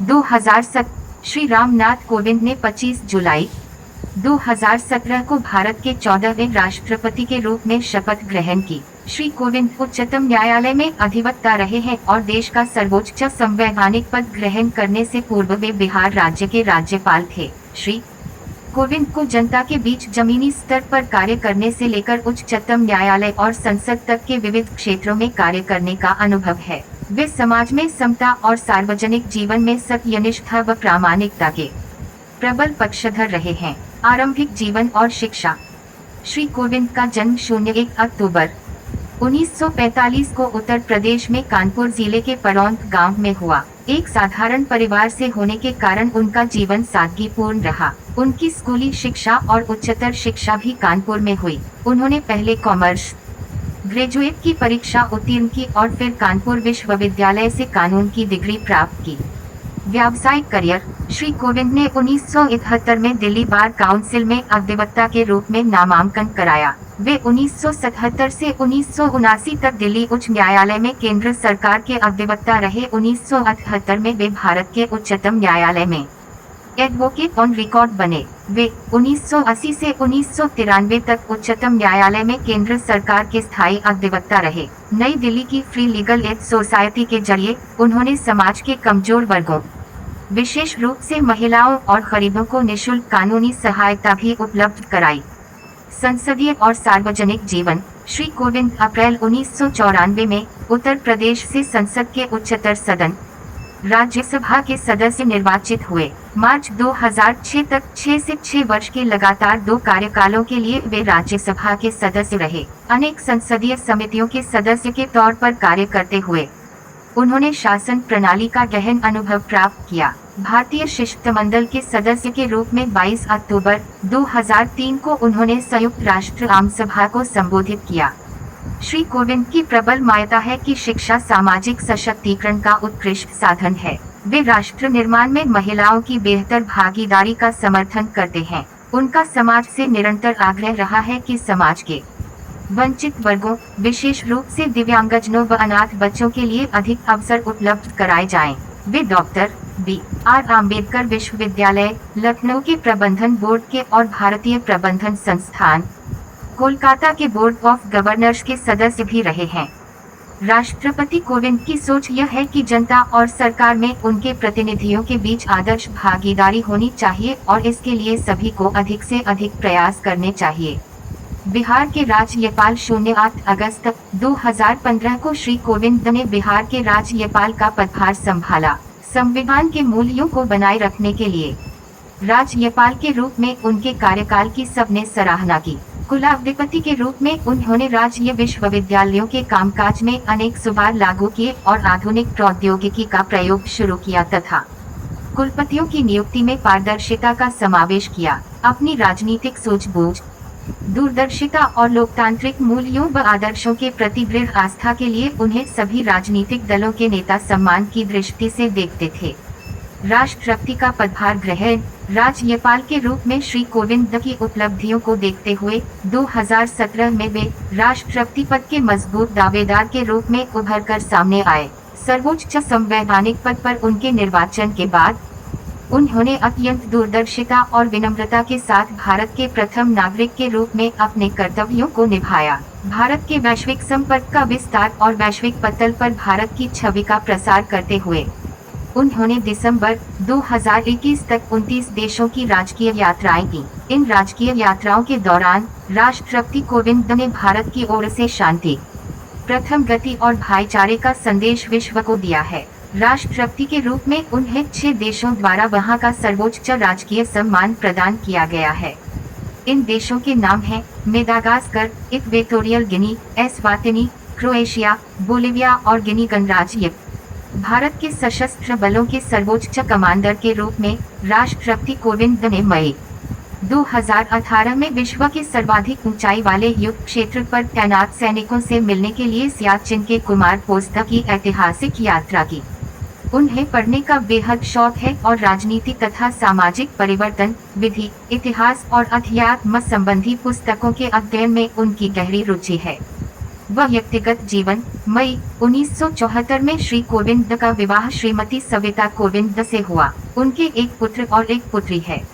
2007। श्री रामनाथ कोविंद ने 25 जुलाई 2017 को भारत के 14वें राष्ट्रपति के रूप में शपथ ग्रहण की। श्री कोविंद उच्चतम न्यायालय में अधिवक्ता रहे हैं और देश का सर्वोच्च संवैधानिक पद ग्रहण करने से पूर्व वे बिहार राज्य के राज्यपाल थे। श्री कोविंद को जनता के बीच जमीनी स्तर पर कार्य करने से लेकर उच्चतम न्यायालय और संसद तक के विविध क्षेत्रों में कार्य करने का अनुभव है। वे समाज में समता और सार्वजनिक जीवन में सत्यनिष्ठा व प्रामाणिकता के प्रबल पक्षधर रहे हैं। आरंभिक जीवन और शिक्षा। श्री कोविंद का जन्म 01 अक्टूबर 1945 को उत्तर प्रदेश में कानपुर जिले के परौंत गांव में हुआ। एक साधारण परिवार से होने के कारण उनका जीवन सादगीपूर्ण रहा। उनकी स्कूली शिक्षा और उच्चतर शिक्षा भी कानपुर में हुई। उन्होंने पहले कॉमर्स ग्रेजुएट की परीक्षा उत्तीर्ण की और फिर कानपुर विश्वविद्यालय से कानून की डिग्री प्राप्त की। व्यावसायिक करियर। श्री कोविंद ने 1971 में दिल्ली बार काउंसिल में अधिवक्ता के रूप में नामांकन कराया। वे 1977 से 1979 तक दिल्ली उच्च न्यायालय में केंद्र सरकार के अधिवक्ता रहे। 1978 में वे भारत के उच्चतम न्यायालय में एडवोकेट ऑन रिकॉर्ड बने। वे 1980 से 1993 तक उच्चतम न्यायालय में केंद्र सरकार के स्थायी अधिवक्ता रहे। नई दिल्ली की फ्री लीगल एड सोसाइटी के जरिए उन्होंने समाज के कमजोर वर्गों, विशेष रूप से महिलाओं और गरीबों को निःशुल्क कानूनी सहायता भी उपलब्ध कराई। संसदीय और सार्वजनिक जीवन। श्री कोविंद अप्रैल 1994 में उत्तर प्रदेश से संसद के उच्चतर सदन राज्यसभा के सदस्य निर्वाचित हुए। मार्च 2006 तक 6 से 6 वर्ष के लगातार 2 कार्यकालों के लिए वे राज्यसभा के सदस्य रहे। अनेक संसदीय समितियों के सदस्य के तौर पर कार्य करते हुए उन्होंने शासन प्रणाली का गहन अनुभव प्राप्त किया। भारतीय शिष्टमंडल के सदस्य के रूप में 22 अक्टूबर 2003 को उन्होंने संयुक्त राष्ट्र आम सभा को संबोधित किया। श्री कोविंद की प्रबल मान्यता है कि शिक्षा सामाजिक सशक्तिकरण का उत्कृष्ट साधन है। वे राष्ट्र निर्माण में महिलाओं की बेहतर भागीदारी का समर्थन करते हैं। उनका समाज से निरंतर आग्रह रहा है कि समाज के वंचित वर्गों, विशेष रूप से दिव्यांगजनों व अनाथ बच्चों के लिए अधिक अवसर उपलब्ध कराए जाएं। वे डॉक्टर B.R. आम्बेडकर विश्वविद्यालय लखनऊ के प्रबंधन बोर्ड के और भारतीय प्रबंधन संस्थान कोलकाता के बोर्ड ऑफ गवर्नर्स के सदस्य भी रहे हैं। राष्ट्रपति कोविंद की सोच यह है कि जनता और सरकार में उनके प्रतिनिधियों के बीच आदर्श भागीदारी होनी चाहिए और इसके लिए सभी को अधिक से अधिक प्रयास करने चाहिए। बिहार के राज्यपाल 08 अगस्त 2015 को श्री कोविंद ने बिहार के राज्यपाल का पदभार संभाला। संविधान के मूल्यों को बनाए रखने के लिए राज्यपाल के रूप में उनके कार्यकाल की सबने सराहना की। कुलाधिपति के रूप में उन्होंने राज्य विश्वविद्यालयों के कामकाज में अनेक सुधार लागू किए और आधुनिक प्रौद्योगिकी का प्रयोग शुरू किया तथा कुलपतियों की नियुक्ति में पारदर्शिता का समावेश किया। अपनी राजनीतिक सूझबूझ, दूरदर्शिता और लोकतांत्रिक मूल्यों व आदर्शों के प्रति दृढ़ आस्था के लिए उन्हें सभी राजनीतिक दलों के नेता सम्मान की दृष्टि से देखते थे। राष्ट्रपति का पदभार ग्रहण। राज्यपाल के रूप में श्री कोविंद की उपलब्धियों को देखते हुए 2017 में वे राष्ट्रपति पद के मजबूत दावेदार के रूप में उभर कर सामने आए। सर्वोच्च संवैधानिक पद पर उनके निर्वाचन के बाद उन्होंने अत्यंत दूरदर्शिता और विनम्रता के साथ भारत के प्रथम नागरिक के रूप में अपने कर्तव्यों को निभाया। भारत के वैश्विक संपर्क का विस्तार और वैश्विक पटल पर भारत की छवि का प्रसार करते हुए उन्होंने दिसंबर 2021 तक 29 देशों की राजकीय यात्राएं की। इन राजकीय यात्राओं के दौरान राष्ट्रपति कोविंद ने भारत की ओर से शांति, प्रथम गति और भाईचारे का संदेश विश्व को दिया है। राष्ट्रपति के रूप में उन्हें 6 देशों द्वारा वहां का सर्वोच्च राजकीय सम्मान प्रदान किया गया है। इन देशों के नाम हैं Madagascar, Equatorial Guinea, Eswatini, Croatia, Bolivia और गिनी गणराज्य। भारत के सशस्त्र बलों के सर्वोच्च कमांडर के रूप में राष्ट्रपति कोविंद ने मई 2018 में विश्व के सर्वाधिक ऊंचाई वाले युद्ध क्षेत्र पर तैनात सैनिकों से मिलने के लिए सियाचिन के कुमार पोस्ट की ऐतिहासिक यात्रा की। उन्हें पढ़ने का बेहद शौक है और राजनीति तथा सामाजिक परिवर्तन, विधि, इतिहास और अध्यात्म संबंधी पुस्तकों के अध्ययन में उनकी गहरी रुचि है। व्यक्तिगत जीवन। मई 1974 में श्री कोविंद का विवाह श्रीमती सविता कोविंद से हुआ। उनके एक पुत्र और एक पुत्री है।